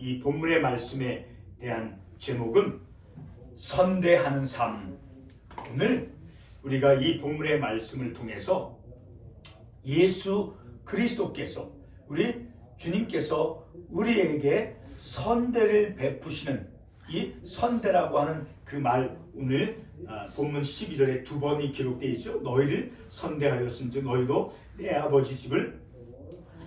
이 본문의 말씀에 대한 제목은 선대하는 삶. 오늘 우리가 이 본문의 말씀을 통해서 예수 그리스도께서, 우리 주님께서 우리에게 선대를 베푸시는 이 선대라고 하는 그 말, 오늘 본문 12절에 두 번이 기록되어 있죠. 너희를 선대하였은즉 너희도 내 아버지 집을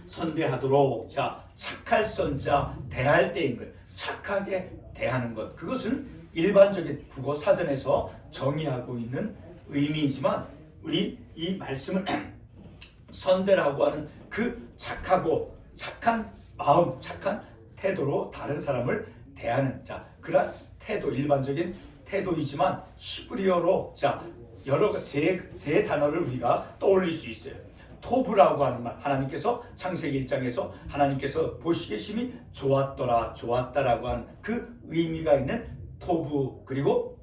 선대하도록. 자, 착할 선자, 대할 때인 것, 착하게 대하는 것, 그것은 일반적인 국어 사전에서 정의하고 있는 의미이지만 우리 이 말씀은 선대라고 하는 그 착하고 착한 마음, 착한 태도로 다른 사람을 대하는, 자, 그런 태도, 일반적인 태도이지만 히브리어로 여러 세 단어를 우리가 떠올릴 수 있어요. 토브라고 하는 말, 하나님께서 창세기 1장에서 하나님께서 보시기에 심히 좋았더라, 좋았다라고 하는 그 의미가 있는 토브, 그리고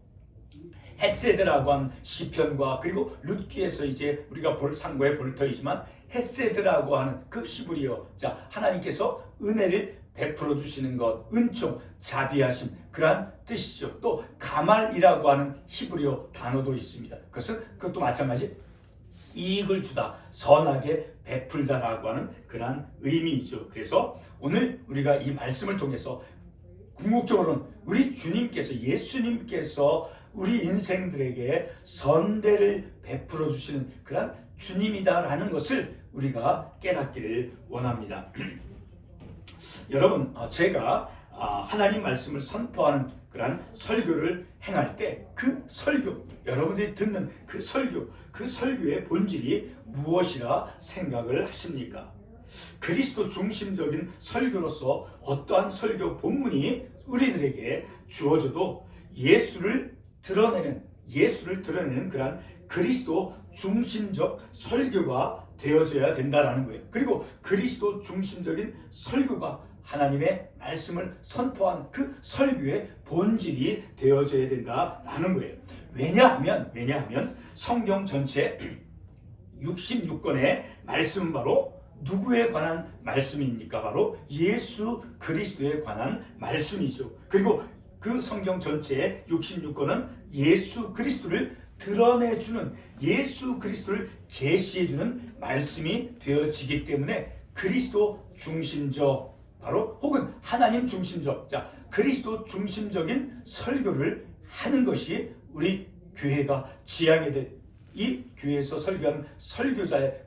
헤세드라고 하는 시편과 그리고 룻기에서 이제 우리가 상고의 볼터이지만 헤세드라고 하는 그 히브리어, 자, 하나님께서 은혜를 베풀어 주시는 것, 은총, 자비하심, 그러한 뜻이죠. 또 가말이라고 하는 히브리어 단어도 있습니다. 그것도 마찬가지 이익을 주다, 선하게 베풀다라고 하는 그러한 의미이죠. 그래서 오늘 우리가 이 말씀을 통해서 궁극적으로는 우리 주님께서, 예수님께서 우리 인생들에게 선대를 베풀어 주시는 그런 주님이다라는 것을 우리가 깨닫기를 원합니다. 여러분, 제가 하나님 말씀을 선포하는 그런 설교를 행할 때 그 설교, 여러분들이 듣는 그 설교의 본질이 무엇이라 생각을 하십니까? 그리스도 중심적인 설교로서 어떠한 설교 본문이 우리들에게 주어져도 예수를 드러내는 그런 그리스도 중심적 설교가 되어져야 된다라는 거예요. 그리고 그리스도 중심적인 설교가 하나님의 말씀을 선포하는 그 설교의 본질이 되어져야 된다라는 거예요. 왜냐하면 성경 전체 66권의 말씀은 바로 누구에 관한 말씀입니까? 바로 예수 그리스도에 관한 말씀이죠. 그리고 그 성경 전체의 66권은 예수 그리스도를 드러내주는, 예수 그리스도를 계시해주는 말씀이 되어지기 때문에 그리스도 중심적, 바로 혹은 하나님 중심적, 자, 그리스도 중심적인 설교를 하는 것이 우리 교회가 지향해야 될, 이 교회에서 설교하는 설교자의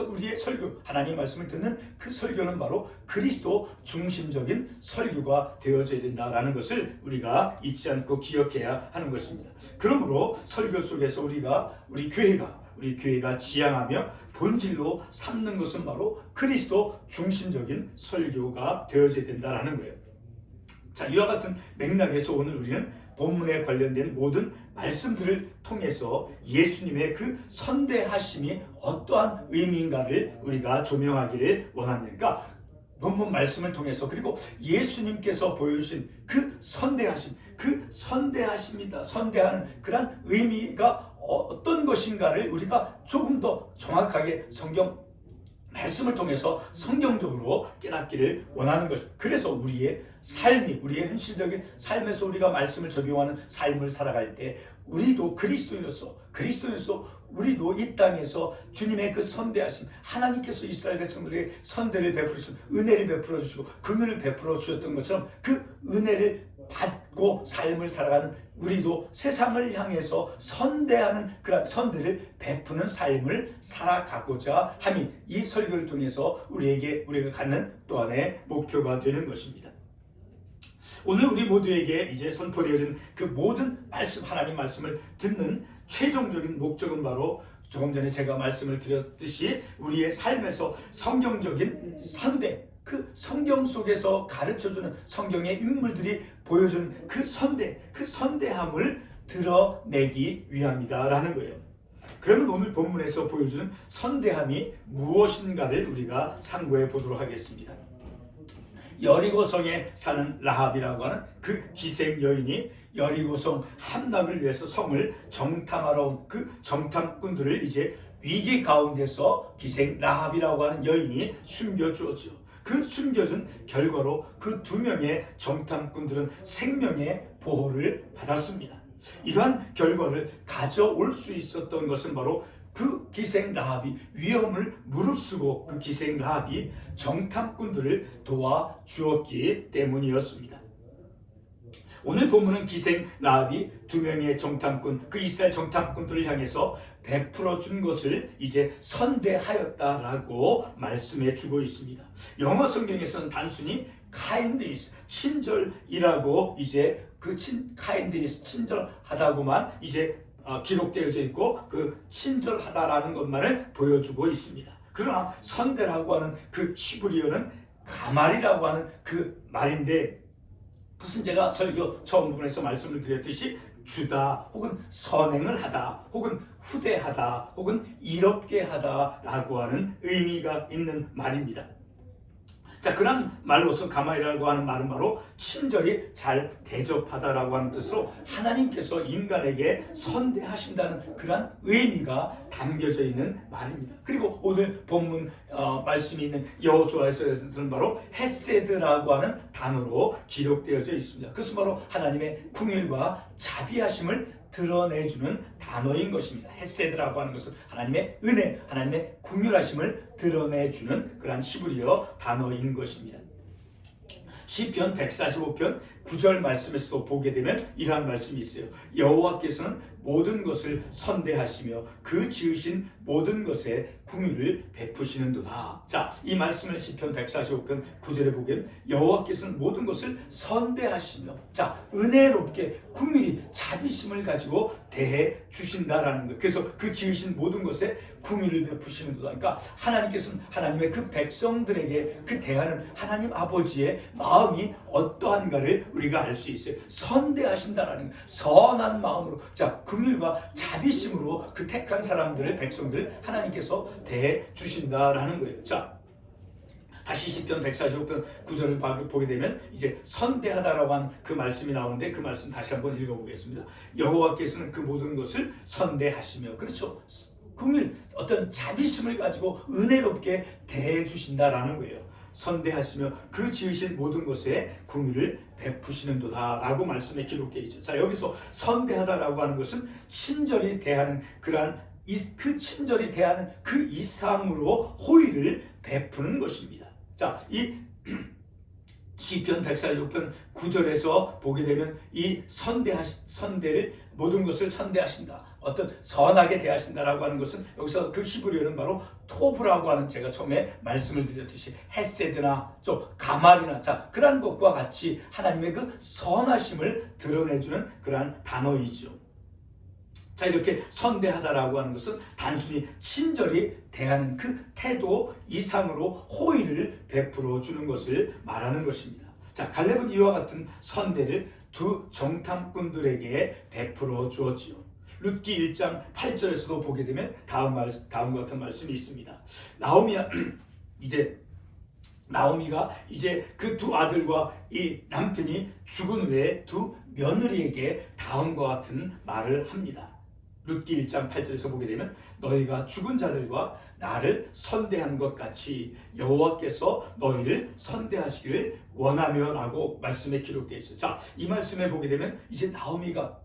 우리의 설교, 하나님의 말씀을 듣는 그 설교는 바로 그리스도 중심적인 설교가 되어져야 된다라는 것을 우리가 잊지 않고 기억해야 하는 것입니다. 그러므로 설교 속에서 우리 교회가 지향하며 본질로 삼는 것은 바로 그리스도 중심적인 설교가 되어져야 된다라는 거예요. 자, 이와 같은 맥락에서 오늘 우리는 본문에 관련된 모든 말씀들을 통해서 예수님의 그 선대하심이 어떠한 의미인가를 우리가 조명하기를 원합니까? 본문 말씀을 통해서, 그리고 예수님께서 보여주신 그 선대하심, 그 선대하심이다, 선대하는 그런 의미가 어떤 것인가를 우리가 조금 더 정확하게 성경 말씀을 통해서 성경적으로 깨닫기를 원하는 것입니다. 그래서 우리의 현실적인 삶에서 우리가 말씀을 적용하는 삶을 살아갈 때 우리도 그리스도인으로서 우리도 이 땅에서 주님의 그 선대하심, 하나님께서 이스라엘 백성들에게 선대를 베풀으시고 은혜를 베풀어 주시고 긍휼을 베풀어 주셨던 것처럼 그 은혜를 받고 삶을 살아가는 우리도 세상을 향해서 선대하는 그런 선대를 베푸는 삶을 살아가고자 함이 이 설교를 통해서 우리가 갖는 또 하나의 목표가 되는 것입니다. 오늘 우리 모두에게 이제 선포되어진 그 모든 말씀, 하나님 말씀을 듣는 최종적인 목적은 바로 조금 전에 제가 말씀을 드렸듯이 우리의 삶에서 성경적인 선대, 그 성경 속에서 가르쳐주는 성경의 인물들이 보여주는 그 선대함을 드러내기 위함이다라는 거예요. 그러면 오늘 본문에서 보여주는 선대함이 무엇인가를 우리가 상고해 보도록 하겠습니다. 여리고성에 사는 라합이라고 하는 그 기생 여인이 여리고성 함락을 위해서 성을 정탐하러 온 그 정탐꾼들을 이제 위기 가운데서 기생 라합이라고 하는 여인이 숨겨주었죠. 그 숨겨진 결과로 그 2명의 정탐꾼들은 생명의 보호를 받았습니다. 이러한 결과를 가져올 수 있었던 것은 바로 그 기생 라합이 위험을 무릅쓰고 그 기생 라합이 정탐꾼들을 도와주었기 때문이었습니다. 오늘 본문은 기생 라합이 2명의 정탐꾼, 그 이스라엘 정탐꾼들을 향해서 베풀어 준 것을 이제 선대하였다라고 말씀해 주고 있습니다. 영어 성경에서는 단순히 kindness, 친절이라고 이제 그 kindness, 친절하다고만 이제 기록되어져 있고 그 친절하다라는 것만을 보여주고 있습니다. 그러나 선대라고 하는 그 히브리어는 가말이라고 하는 그 말인데, 무슨 제가 설교 처음 부분에서 말씀을 드렸듯이 주다 혹은 선행을 하다 혹은 후대하다 혹은 이롭게 하다라고 하는 의미가 있는 말입니다. 자, 그런 말로서 가마이라고 하는 말은 바로 친절히 잘 대접하다라고 하는 뜻으로 하나님께서 인간에게 선대하신다는 그런 의미가 담겨져 있는 말입니다. 그리고 오늘 본문 말씀이 있는 여호수아에서는 바로 헤세드라고 하는 단어로 기록되어져 있습니다. 그것은 바로 하나님의 긍휼과 자비하심을 드러내주는 단어인 것입니다. 헤세드라고 하는 것은 하나님의 은혜, 하나님의 긍휼하심을 드러내주는 그러한 히브리어 단어인 것입니다. 시편 145편 9절 말씀에서도 보게 되면 이러한 말씀이 있어요. 여호와께서는 모든 것을 선대하시며 그 지으신 모든 것에 긍휼을 베푸시는도다. 자, 이 말씀을 시편 145편 9절에 보면 여호와께서는 모든 것을 선대하시며, 자, 은혜롭게 긍휼히 자비심을 가지고 대해 주신다라는 것. 그래서 그 지으신 모든 것에 긍휼을 베푸시는도다. 그러니까 하나님께서는 하나님의 그 백성들에게 그 대하는 하나님 아버지의 마음이 어떠한가를 우리가 알 수 있어요. 선대하신다라는 것, 선한 마음으로, 자, 긍휼과 자비심으로 그 택한 사람들을, 백성들 하나님께서 대해 주신다라는 거예요. 자, 다시 시편 145편 9절을 보게 되면 이제 선대하다라고 하는 그 말씀이 나오는데, 그 말씀 다시 한번 읽어보겠습니다. 여호와께서는 그 모든 것을 선대하시며, 그렇죠, 긍휼, 어떤 자비심을 가지고 은혜롭게 대해 주신다라는 거예요. 선대하시며 그 지으신 모든 것에 긍휼을 베푸시는도다 라고 말씀에 기록되어 있죠. 자, 여기서 선대하다라고 하는 것은 친절히 대하는 그러한 그 친절히 대하는 그 이상으로 호의를 베푸는 것입니다. 자, 이 시편 146편 9절에서 보게 되면 이 선대를, 모든 것을 선대하신다, 어떤 선하게 대하신다라고 하는 것은 여기서 그 히브리어는 바로 토브라고 하는, 제가 처음에 말씀을 드렸듯이 헤세드나 좀 가말이나, 자, 그러한 것과 같이 하나님의 그 선하심을 드러내주는 그러한 단어이죠. 자, 이렇게 선대하다라고 하는 것은 단순히 친절히 대하는 그 태도 이상으로 호의를 베풀어 주는 것을 말하는 것입니다. 자, 갈렙은 이와 같은 선대를 2 정탐꾼들에게 베풀어 주었지요. 룻기 1장 8절에서도 보게 되면 다음과 같은 말씀이 있습니다. 나오미가 이제 그 2 아들과 이 남편이 죽은 후에 2 며느리에게 다음과 같은 말을 합니다. 룻기 1장 8절에서 보게 되면 너희가 죽은 자들과 나를 선대한 것 같이 여호와께서 너희를 선대하시기를 원하며 라고 말씀에 기록되어 있어요. 자, 이 말씀에 보게 되면 이제 나오미가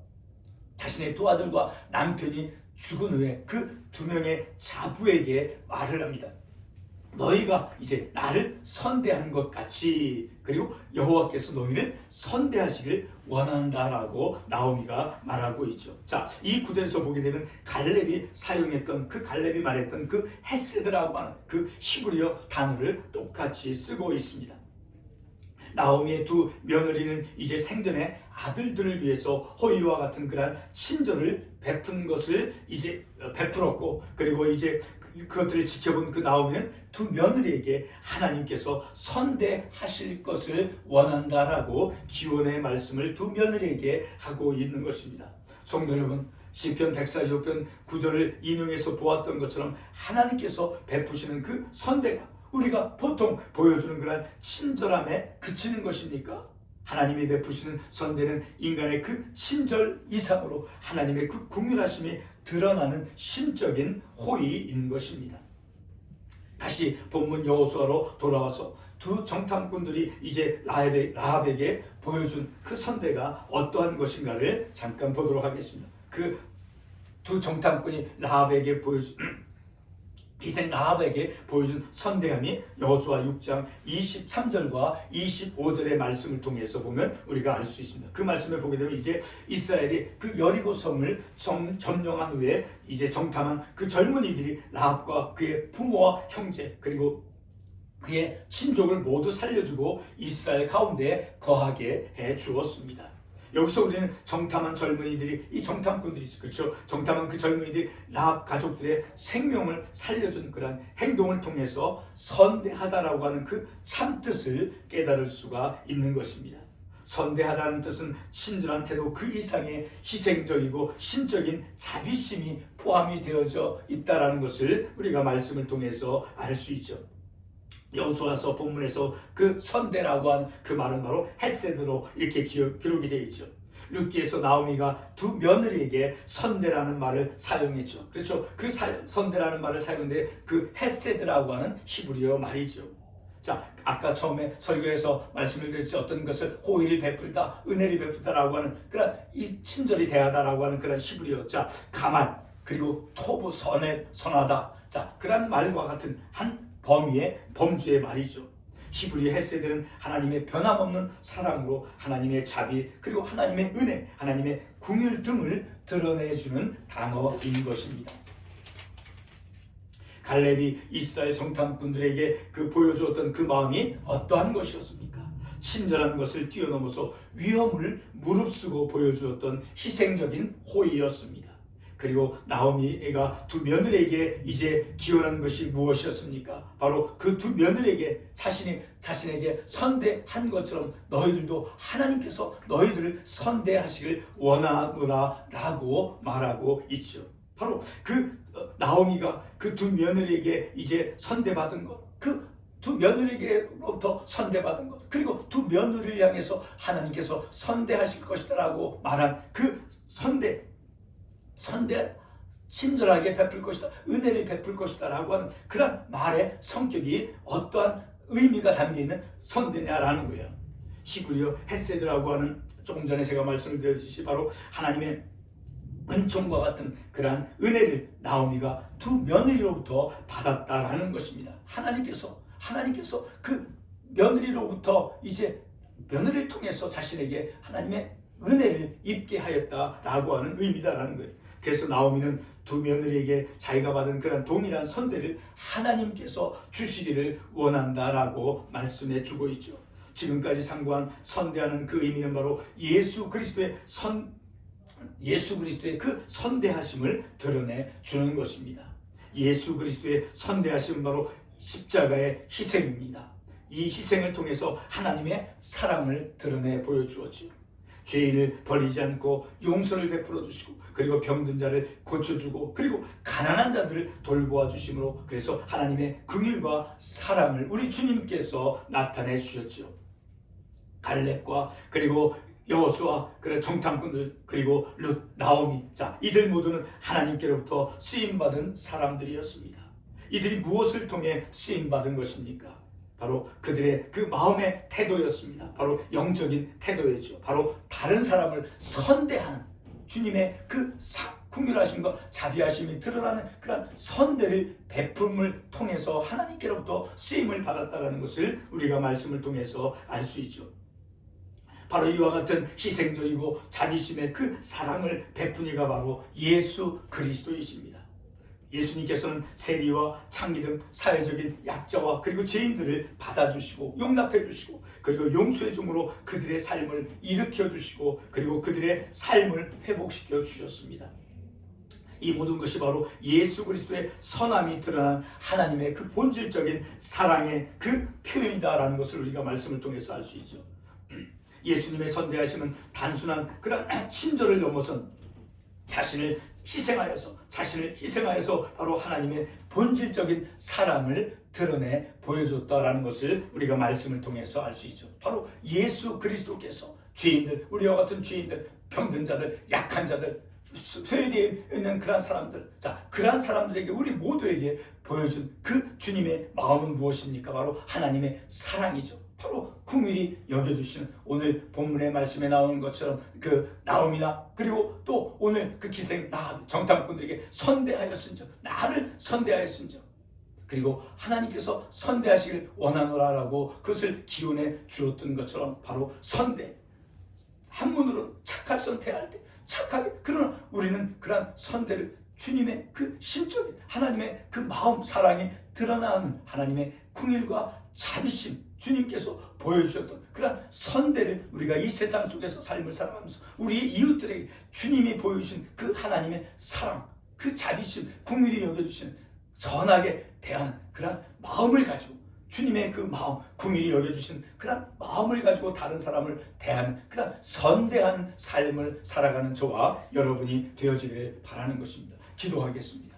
자신의 2 아들과 남편이 죽은 후에 그 2명의 자부에게 말을 합니다. 너희가 이제 나를 선대한 것 같이, 그리고 여호와께서 너희를 선대하시길 원한다라고 나오미가 말하고 있죠. 자, 이 구절에서 보게 되면 갈렙이 사용했던, 그 갈렙이 말했던 그 헤세드라고 하는 그 히브리어 단어를 똑같이 쓰고 있습니다. 나오미의 2 며느리는 이제 생전에 아들들을 위해서 호의와 같은 그런 친절을 베푼 것을 이제 베풀었고, 그리고 이제 그것들을 지켜본 그 나오미는 2 며느리에게 하나님께서 선대하실 것을 원한다라고 기원의 말씀을 2 며느리에게 하고 있는 것입니다. 성도 여러분, 시편 145편 9절을 인용해서 보았던 것처럼 하나님께서 베푸시는 그 선대가 우리가 보통 보여주는 그런 친절함에 그치는 것입니까? 하나님이 베푸시는 선대는 인간의 그 친절 이상으로 하나님의 그 긍휼하심이 드러나는 신적인 호의인 것입니다. 다시 본문 여호수아로 돌아와서 두 정탐꾼들이 이제 라합에게 보여준 그 선대가 어떠한 것인가를 잠깐 보도록 하겠습니다. 그 두 정탐꾼이 라합에게 보여준 기생 라합에게 보여준 선대함이 여호수아 6장 23절과 25절의 말씀을 통해서 보면 우리가 알 수 있습니다. 그 말씀을 보게 되면 이제 이스라엘이 그 여리고 성을 점령한 후에 이제 정탐한 그 젊은이들이 라합과 그의 부모와 형제 그리고 그의 친족을 모두 살려주고 이스라엘 가운데 거하게 해 주었습니다. 여기서 우리는 정탐한 젊은이들이 이 정탐꾼들이 그렇죠. 정탐한 그 젊은이들이 라합 가족들의 생명을 살려준 그런 행동을 통해서 선대하다라고 하는 그 참뜻을 깨달을 수가 있는 것입니다. 선대하다는 뜻은 친절한 태도 그 이상의 희생적이고 신적인 자비심이 포함이 되어져 있다라는 것을 우리가 말씀을 통해서 알 수 있죠. 여호수아서 본문에서 그 선대라고 하는 그 말은 바로 헤세드로 이렇게 기록이 되어 있죠. 룻기에서 나오미가 두 며느리에게 선대라는 말을 사용했죠. 그렇죠. 그 선대라는 말을 사용했는데 그 헤세드라고 하는 히브리어 말이죠. 자, 아까 처음에 설교에서 말씀을 드렸지 어떤 것을 호의를 베풀다, 은혜를 베풀다라고 하는 그런 이 친절히 대하다라고 하는 그런 히브리어. 자, 가만 그리고 토부 선하다. 자, 그런 말과 같은 한 범주의 말이죠. 히브리 헤세드는 하나님의 변함없는 사랑으로 하나님의 자비 그리고 하나님의 은혜, 하나님의 긍휼 등을 드러내주는 단어인 것입니다. 갈렙이 이스라엘 정탐꾼들에게 그 보여주었던 그 마음이 어떠한 것이었습니까? 친절한 것을 뛰어넘어서 위험을 무릅쓰고 보여주었던 희생적인 호의였습니다. 그리고 나오미가 두 며느리에게 이제 기원한 것이 무엇이었습니까? 바로 그 두 며느리에게 자신에게 선대한 것처럼 너희들도 하나님께서 너희들을 선대하시길 원하노라 라고 말하고 있죠. 바로 그 나오미가 그 두 며느리에게 이제 선대받은 것, 그 두 며느리에게로부터 선대받은 것, 그리고 두 며느리를 향해서 하나님께서 선대하실 것이다 라고 말한 그 선대 친절하게 베풀 것이다, 은혜를 베풀 것이다 라고 하는 그런 말의 성격이 어떠한 의미가 담겨있는 선대냐라는 거예요. 히브리어 헤세드라고 하는 조금 전에 제가 말씀을 드렸듯이 바로 하나님의 은총과 같은 그러한 은혜를 나오미가 두 며느리로부터 받았다라는 것입니다. 하나님께서 그 며느리로부터 이제 며느리를 통해서 자신에게 하나님의 은혜를 입게 하였다라고 하는 의미다라는 거예요. 그래서 나오미는 두 며느리에게 자기가 받은 그런 동일한 선대를 하나님께서 주시기를 원한다라고 말씀해 주고 있죠. 지금까지 상고한 선대하는 그 의미는 바로 예수 그리스도의 그 선대하심을 드러내 주는 것입니다. 예수 그리스도의 선대하심은 바로 십자가의 희생입니다. 이 희생을 통해서 하나님의 사랑을 드러내 보여주었죠. 죄인을 버리지 않고 용서를 베풀어 주시고 그리고 병든 자를 고쳐주고 그리고 가난한 자들을 돌보아 주심으로 그래서 하나님의 긍휼과 사랑을 우리 주님께서 나타내 주셨죠. 갈렙과 그리고 여호수아 그리고 정탐꾼들 그리고 룻, 나오미 자 이들 모두는 하나님께로부터 쓰임받은 사람들이었습니다. 이들이 무엇을 통해 쓰임받은 것입니까? 바로 그들의 그 마음의 태도였습니다. 바로 영적인 태도였죠. 바로 다른 사람을 선대하는 주님의 그 긍휼하심과 자비하심이 드러나는 그런 선대를 베품을 통해서 하나님께로부터 쓰임을 받았다는 것을 우리가 말씀을 통해서 알 수 있죠. 바로 이와 같은 희생적이고 자비심의 그 사랑을 베푼 이가 바로 예수 그리스도이십니다. 예수님께서는 세리와 창기 등 사회적인 약자와 그리고 죄인들을 받아주시고 용납해 주시고 그리고 용서의 종으로 그들의 삶을 일으켜 주시고 그리고 그들의 삶을 회복시켜 주셨습니다. 이 모든 것이 바로 예수 그리스도의 선함이 드러난 하나님의 그 본질적인 사랑의 그 표현이다라는 것을 우리가 말씀을 통해서 알 수 있죠. 예수님의 선대하심은 단순한 그런 친절을 넘어선 자신을 희생하여서 바로 하나님의 본질적인 사랑을 드러내 보여줬다라는 것을 우리가 말씀을 통해서 알 수 있죠. 바로 예수 그리스도께서 죄인들, 우리와 같은 죄인들, 병든 자들, 약한 자들, 스웨덴에 있는 그러한 사람들, 자, 그러한 사람들에게 우리 모두에게 보여준 그 주님의 마음은 무엇입니까? 바로 하나님의 사랑이죠. 바로 긍휼히 여겨주시는, 오늘 본문의 말씀에 나오는 것처럼 그 나옴이나, 그리고 또 오늘 그 기생 나합 정탐꾼들에게 선대하였은즉, 나를 선대하였은즉, 그리고 하나님께서 선대하시길 원하노라라고 그것을 기원해 주었던 것처럼 바로 선대, 한문으로 착할 선택할 때 착하게, 그러나 우리는 그러한 선대를 주님의 그 신적인 하나님의 그 마음 사랑이 드러나는 하나님의 긍휼과 자비심, 주님께서 보여주셨던 그런 선대를 우리가 이 세상 속에서 삶을 살아가면서 우리의 이웃들에게 주님이 보여주신 그 하나님의 사랑, 그 자비심, 긍휼히 여겨주시는, 선하게 대하는 그런 마음을 가지고, 주님의 그 마음, 긍휼히 여겨주시는 그런 마음을 가지고 다른 사람을 대하는 그런 선대하는 삶을 살아가는 저와 여러분이 되어지기를 바라는 것입니다. 기도하겠습니다.